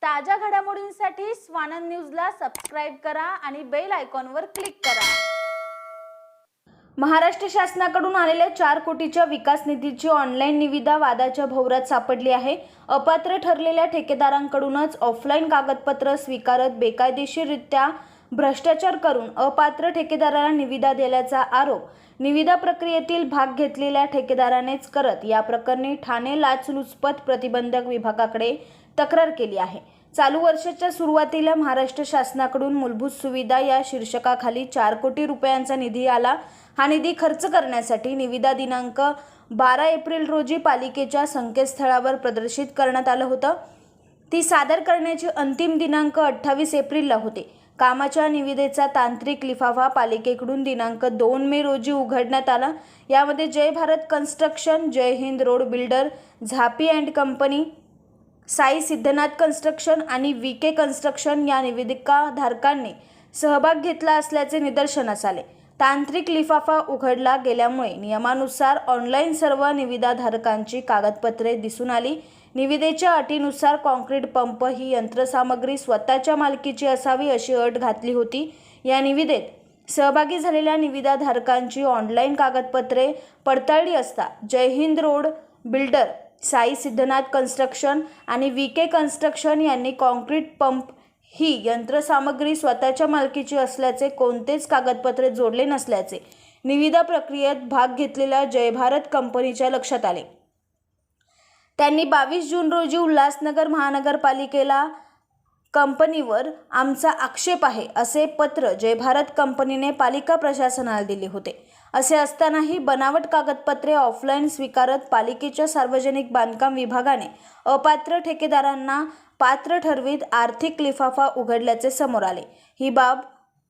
ताज्या घडामोडींसाठी स्वानंद न्यूजला सबस्क्राइब करा आणि बेल आयकॉनवर क्लिक करा। महाराष्ट्र शासनाकडून आलेल्या 4 कोटीच्या विकास निधीची ऑनलाईन निविदा वादाच्या भोवऱ्यात सापडली आहे। अपात्र ठरलेल्या ठेकेदारांकडूनच ऑफलाईन कागदपत्र स्वीकारत बेकायदेशीररित्या भ्रष्टाचार करून अपात्र ठेकेदाराला निविदा दिल्याचा आरोप निविदा प्रक्रियेतील भाग घेतलेल्या ठेकेदारानेच करत या प्रकरणी ठाणे लाचलुचपत प्रतिबंधक विभागाकडे तक्रार केली आहे। चालू वर्षाच्या सुरुवातीला महाराष्ट्र शासनाकडून मूलभूत सुविधा या शीर्षकाखाली 4 कोटी रुपयांचा निधी आला। हा निधी खर्च करण्यासाठी निविदा दिनांक 12 एप्रिल रोजी पालिकेच्या संकेतस्थळावर प्रदर्शित करण्यात आलं होतं। ती सादर करण्याची अंतिम दिनांक 28 एप्रिलला होते। कामाच्या निविदेचा तांत्रिक लिफाफा पालिकेकडून दिनांक 2 मे रोजी उघडण्यात आला। यामध्ये जय Bharat construction, Jai Hind road builder, Jhapi and company, Sai Siddhnath construction आणि VK कन्स्ट्रक्शन या निविदाधारकांनी सहभाग घेतला असल्याचे निदर्शनास आले। तांत्रिक लिफाफा उघडला गेल्यामुळे नियमानुसार ऑनलाईन सर्व निविदाधारकांची कागदपत्रे दिसून आली। निविदेच्या अटीनुसार कॉन्क्रीट पंप ही यंत्रसामग्री स्वतःच्या मालकीची असावी अशी अट घातली होती। या निविदेत सहभागी झालेल्या निविदाधारकांची ऑनलाईन कागदपत्रे पडताळली असता Jai Hind road builder, Sai Siddhnath construction आणि VK कन्स्ट्रक्शन यांनी कॉन्क्रीट पंप ही यंत्रसामग्री स्वतःच्या मालकीची असल्याचे कोणतेच कागदपत्रे जोडले नसल्याचे निविदा प्रक्रियेत भाग घेतलेल्या जय भारत कंपनीच्या लक्षात आले। त्यांनी 22 जून रोजी उल्हासनगर महानगरपालिकेला कंपनीवर आमचा आक्षेप आहे असे पत्र जय भारत कंपनीने पालिका प्रशासनाला दिले होते। असे असतानाही बनावट कागदपत्रे ऑफलाईन स्वीकारत पालिकेच्या सार्वजनिक बांधकाम विभागाने अपात्र ठेकेदारांना पात्र ठरवीत आर्थिक लिफाफा उघडल्याचे समोर आले। ही बाब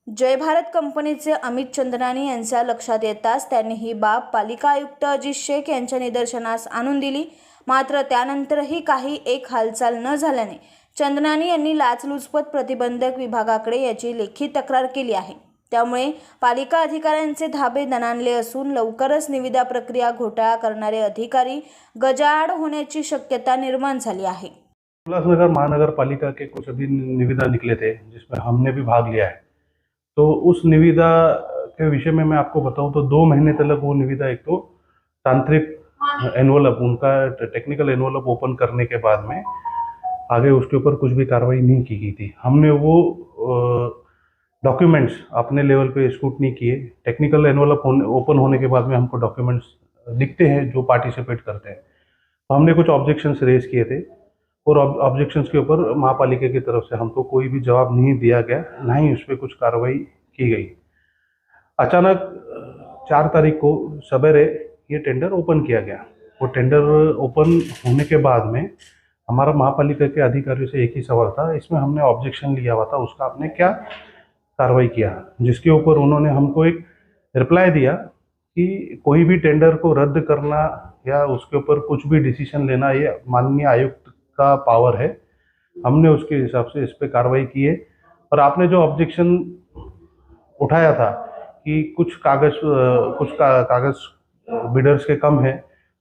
जय भारत कंपनीचे अमित चंद्रानी यांच्या लक्षात येताच त्यांनी ही बाब पालिका आयुक्त अजित शेख यांच्या निदर्शनास आणून दिली। मात्र त्यानंतरही काही एक हालचाल न झाल्याने चंद्रानी यांनी लाचलुचपत प्रतिबंधक विभागाकडे याची लेखी तक्रार केली आहे। त्यामुळे पालिका अधिकाऱ्यांचे धाबे दणाणले असून लवकरच निविदा प्रक्रिया घोटाळा करणारे अधिकारी गजाआड होण्याची शक्यता निर्माण झाली आहे। उल्लासनगर महानगर पालिका के कुछ अभी निविदा निकले थे जिसमें हमने भी भाग लिया है। तो उस निविदा के विषय में मैं आपको बताऊं तो 2 महीने तक वो निविदा एक तो तांत्रिक एनवलप उनका टेक्निकल एनवलप ओपन करने के बाद में आगे उसके ऊपर कुछ भी कार्रवाई नहीं की गई थी। हमने वो डॉक्यूमेंट्स अपने लेवल पे स्क्रूटनी किए। टेक्निकल एनवलप ओपन होने के बाद में हमको डॉक्यूमेंट्स दिखते हैं जो पार्टिसिपेट करते हैं। तो हमने कुछ ऑब्जेक्शंस रेज किए थे और ऑब्जेक्शंस के ऊपर महापालिका की तरफ से हमको कोई भी जवाब नहीं दिया गया, ना ही उस पर कुछ कार्रवाई की गई। अचानक 4 तारीख को सवेरे ये टेंडर ओपन किया गया। वो टेंडर ओपन होने के बाद में हमारा महापालिका के अधिकारियों से एक ही सवाल था, इसमें हमने ऑब्जेक्शन लिया हुआ था, उसका आपने क्या कार्रवाई किया? जिसके ऊपर उन्होंने हमको एक रिप्लाई दिया कि कोई भी टेंडर को रद्द करना या उसके ऊपर कुछ भी डिसीजन लेना ये माननीय आयुक्त का पावर है। हमने उसके हिसाब से इस पे कार्रवाई की है। और आपने जो ऑब्जेक्शन उठाया था कि कुछ कागज बिडर्स के कम है,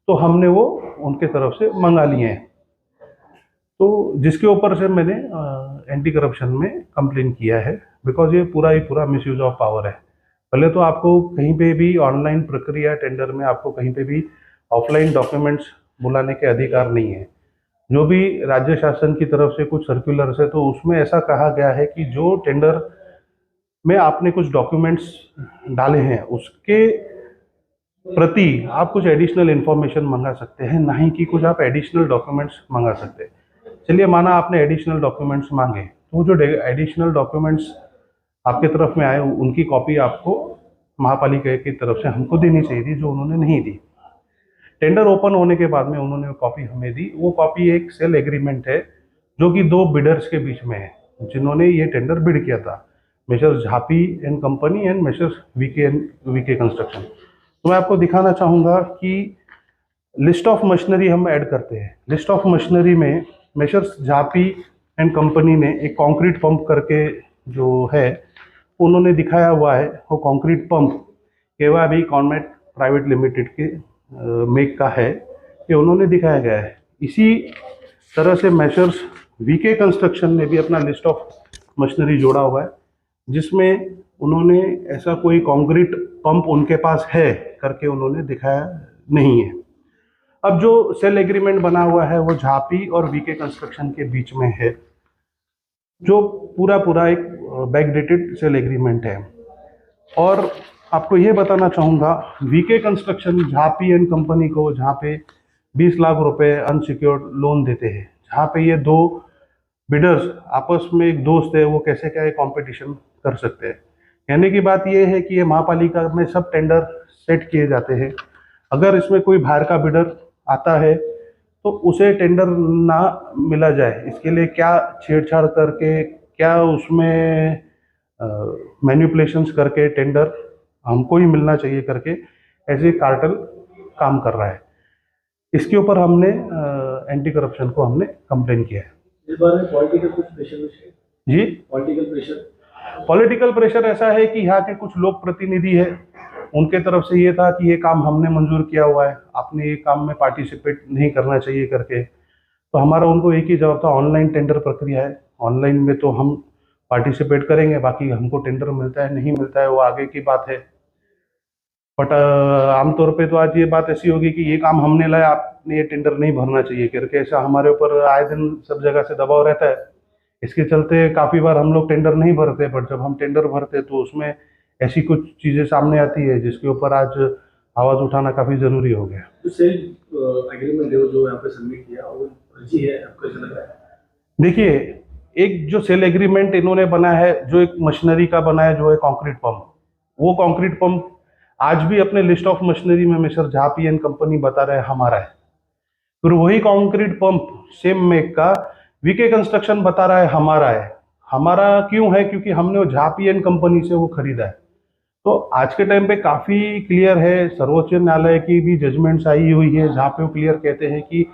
तो हमने वो उनके तरफ से मंगा लिए हैं। तो जिसके ऊपर से मैंने एंटी करप्शन में कंप्लेन किया है, बिकॉज ये पूरा ही पूरा मिसयूज ऑफ पावर है। पहले तो आपको कहीं पे भी ऑनलाइन प्रक्रिया टेंडर में आपको कहीं पे भी ऑफलाइन डॉक्यूमेंट्स बुलाने के अधिकार नहीं है। जो भी राज्य शासन की तरफ से कुछ सर्कुलर्स है तो उसमें ऐसा कहा गया है कि जो टेंडर में आपने कुछ डॉक्यूमेंट्स डाले हैं उसके प्रति आप कुछ एडिशनल इन्फॉर्मेशन मंगा सकते हैं, ना ही कि कुछ आप एडिशनल डॉक्यूमेंट्स मंगा सकते हैं। चलिए माना आपने एडिशनल डॉक्यूमेंट्स मांगे, तो जो एडिशनल डॉक्यूमेंट्स आपके तरफ में आए उनकी कॉपी आपको महापालिका की तरफ से हमको देनी चाहिए थी, जो उन्होंने नहीं दी। टेंडर ओपन होने के बाद में उन्होंने कॉपी हमें दी। वो कॉपी एक सेल एग्रीमेंट है जो कि 2 बिडर्स के बीच में है जिन्होंने ये टेंडर बिड किया था, messrs Jhapi and company and messrs VK construction. तो मैं आपको दिखाना चाहूँगा कि लिस्ट ऑफ मशीनरी हम ऐड करते हैं। लिस्ट ऑफ मशीनरी में मेसर्स झापी एंड कंपनी ने एक कंक्रीट पंप करके जो है उन्होंने दिखाया हुआ है। वो कंक्रीट पंप केवा भी कॉन्मेट प्राइवेट लिमिटेड के मेक का है, ये उन्होंने दिखाया गया है। इसी तरह से मेसर्स वीके कंस्ट्रक्शन ने भी अपना लिस्ट ऑफ मशीनरी जोड़ा हुआ है, जिसमें उन्होंने ऐसा कोई कंक्रीट पंप उनके पास है करके उन्होंने दिखाया नहीं है। अब जो सेल एग्रीमेंट बना हुआ है वो झापी और वीके कंस्ट्रक्शन के बीच में है, जो पूरा एक बैकडेटेड सेल एग्रीमेंट है। और आपको ये बताना चाहूँगा, VK construction Jhapi and company को जहाँ पे 20 लाख रुपए अनसिक्योर्ड लोन देते हैं, जहाँ पे ये दो बिडर्स आपस में एक दोस्त है, वो कैसे क्या कंपटीशन कर सकते हैं। कहने की बात ये है कि ये महापालिका में सब टेंडर सेट किए जाते हैं। अगर इसमें कोई बाहर का बिडर आता है तो उसे टेंडर ना मिला जाए, इसके लिए क्या छेड़छाड़ करके, क्या उसमें मैनिपुलेशंस करके टेंडर हमको ही मिलना चाहिए करके ऐसे कार्टेल काम कर रहा है। इसके ऊपर हमने एंटी करप्शन को हमने कंप्लेन किया है। इस बारे में पॉलिटिकल कुछ प्रेशर जी, पॉलिटिकल प्रेशर ऐसा है कि यहाँ के कुछ लोक प्रतिनिधि है, उनके तरफ से ये था कि ये काम हमने मंजूर किया हुआ है, आपने ये काम में पार्टिसिपेट नहीं करना चाहिए करके। तो हमारा उनको एक ही जवाब था, ऑनलाइन टेंडर प्रक्रिया है, ऑनलाइन में तो हम पार्टिसिपेट करेंगे, बाकी हमको टेंडर मिलता है नहीं मिलता है वो आगे की बात है। बट आमतौर पे तो आज ये बात ऐसी होगी कि ये काम हमने लाया, आपने ये टेंडर नहीं भरना चाहिए करके, ऐसा हमारे ऊपर आए दिन सब जगह से दबाव रहता है। इसके चलते काफ़ी बार हम लोग टेंडर नहीं भरते, बट जब हम टेंडर भरते तो उसमें ऐसी कुछ चीज़ें सामने आती है जिसके ऊपर आज आवाज़ उठाना काफ़ी ज़रूरी हो गया। जो सेल एग्रीमेंट है जो यहाँ पे सबमिट किया वो फर्जी है, आपको ऐसा लग रहा है? देखिए, एक जो सेल एग्रीमेंट इन्होंने बना है, जो एक मशीनरी का बना है, जो है कंक्रीट पंप, वो कंक्रीट पंप आज भी अपने लिस्ट ऑफ मशीनरी में मिस्टर झापी एंड कंपनी बता रहे हैं हमारा है। फिर वही कंक्रीट पंप सेम मेक का वीके कंस्ट्रक्शन बता रहा है हमारा है। हमारा क्यों है? क्योंकि हमने वो झापी एंड कंपनी से वो खरीदा है। तो आज के टाइम पे काफ़ी क्लियर है, सर्वोच्च न्यायालय की भी जजमेंट्स आई हुई है जहाँ पे वो क्लियर कहते हैं कि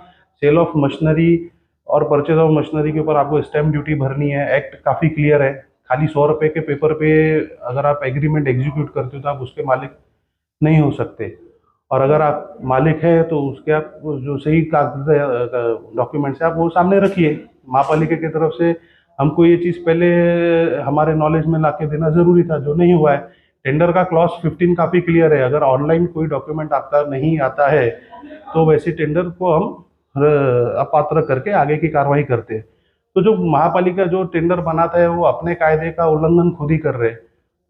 सेल ऑफ मशीनरी और परचेज ऑफ मशीनरी के ऊपर आपको स्टैम्प ड्यूटी भरनी है। एक्ट काफ़ी क्लियर है। खाली 100 रुपये के पेपर पे अगर आप एग्रीमेंट एग्जीक्यूट करते हो तो आप उसके मालिक नहीं हो सकते, और अगर आप मालिक है तो उसके आप जो सही कागज डॉक्यूमेंट्स है आप वो सामने रखिए। महापालिका की तरफ से हमको ये चीज़ पहले हमारे नॉलेज में लाके देना ज़रूरी था, जो नहीं हुआ है। टेंडर का क्लॉज 15 काफ़ी क्लियर है, अगर ऑनलाइन कोई डॉक्यूमेंट आपका नहीं आता है तो वैसे टेंडर को हम अपात्र करके आगे की कार्रवाई करते हैं। तो जो महापालिका जो टेंडर बनाता है वो अपने कायदे का उल्लंघन खुद ही कर रहे हैं।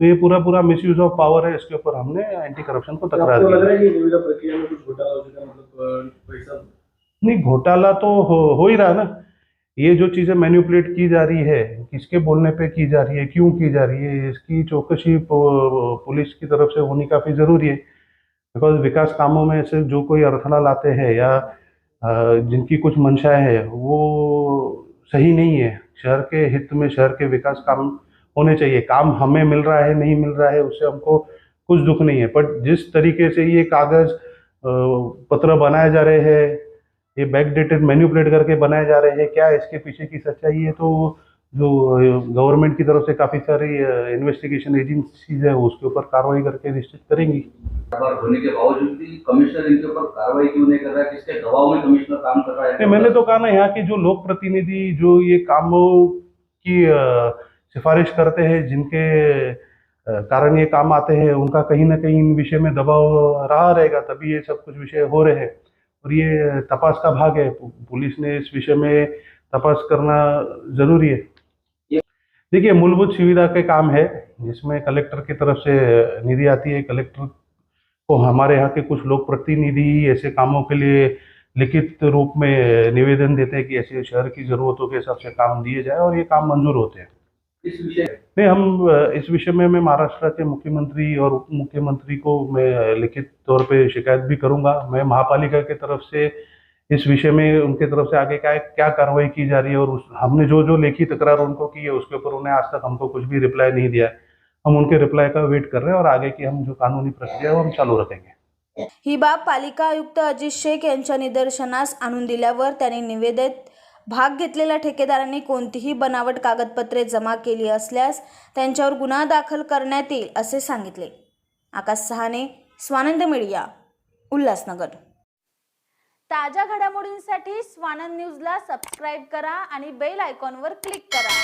तो ये पूरा मिसयूज ऑफ पावर है, इसके ऊपर हमने एंटी करप्शन को तकरार आपको लग दी। रहा है कि निविदा प्रक्रिया में कुछ घोटाला हो चुका है, मतलब पैसा? नहीं, घोटाला तो हो ही रहा है ना। ये जो चीज़ें मैनिपुलेट की जा रही है, किसके बोलने पे की जा रही है, क्यों की जा रही है, इसकी चौकसी पुलिस की तरफ से होनी काफ़ी ज़रूरी है। बिकॉज विकास कामों में से जो कोई अड़थड़ा लाते हैं या जिनकी कुछ मंशाएं है वो सही नहीं है। शहर के हित में शहर के विकास काम होने चाहिए। काम हमें मिल रहा है नहीं मिल रहा है उससे हमको कुछ दुख नहीं है, बट जिस तरीके से ये कागज़ पत्र बनाए जा रहे हैं, ये बैकडेटेड मैनिपुलेट करके बनाए जा रहे हैं, क्या इसके पीछे की सच्चाई है? तो जो गवर्नमेंट की तरफ से काफ़ी सारी इन्वेस्टिगेशन एजेंसीज है उसके ऊपर कार्रवाई करके निश्चित करेंगी। बार होने के बावजूद भी कमिश्नर इनके ऊपर कार्रवाई क्यों नहीं कर रहा है? किसके दबाव में कमिश्नर काम कर रहा है? मैंने तो कहा ना, यहाँ के जो लोक प्रतिनिधि जो ये कामों की सिफारिश करते हैं, जिनके कारण ये काम आते हैं, उनका कहीं ना कहीं इन विषय में दबाव रहा रहेगा, तभी ये सब कुछ विषय हो रहे हैं। और ये तपास का भाग है, पुलिस ने इस विषय में तपास करना जरूरी है। देखिए, मूलभूत सुविधा के काम है जिसमें कलेक्टर की तरफ से निधि आती है। कलेक्टर को हमारे यहाँ के कुछ लोक प्रतिनिधि ऐसे कामों के लिए लिखित रूप में निवेदन देते हैं कि ऐसे शहर की ज़रूरतों के हिसाब से काम दिए जाए, और ये काम मंजूर होते हैं। इस विषय नहीं, हम इस विषय में मैं महाराष्ट्र के मुख्यमंत्री और उप मुख्यमंत्री को मैं लिखित तौर पे शिकायत भी करूंगा। मैं महापालिका की तरफ से इस विषय में उनके तरफ से आगे क्या कार्रवाई की जा रही है, और हमने जो लेखी तकरार उनको की है उसके ऊपर उन्हें आज तक हमको कुछ भी रिप्लाई नहीं दिया है। हम उनके रिप्लाई का वेट कर रहे हैं, और आगे की हम जो कानूनी प्रक्रिया है वो हम चालू रखेंगे। ही बाब पालिका आयुक्त अजित शेख यांच्या निदर्शनास आणून दिल्यावर त्यांनी निवेदित भाग घेतलेल्या ठेकेदारांनी कोणतीही बनावट कागदपत्रे जमा केली असल्यास त्यांच्यावर गुन्हा दाखल करण्यात येईल असे सांगितले। आकाश सहाने, स्वानंद मीडिया, उल्हासनगर। ताज्या घडामोडींसाठी स्वानंद न्यूजला सबस्क्राईब करा आणि बेल आयकॉनवर क्लिक करा.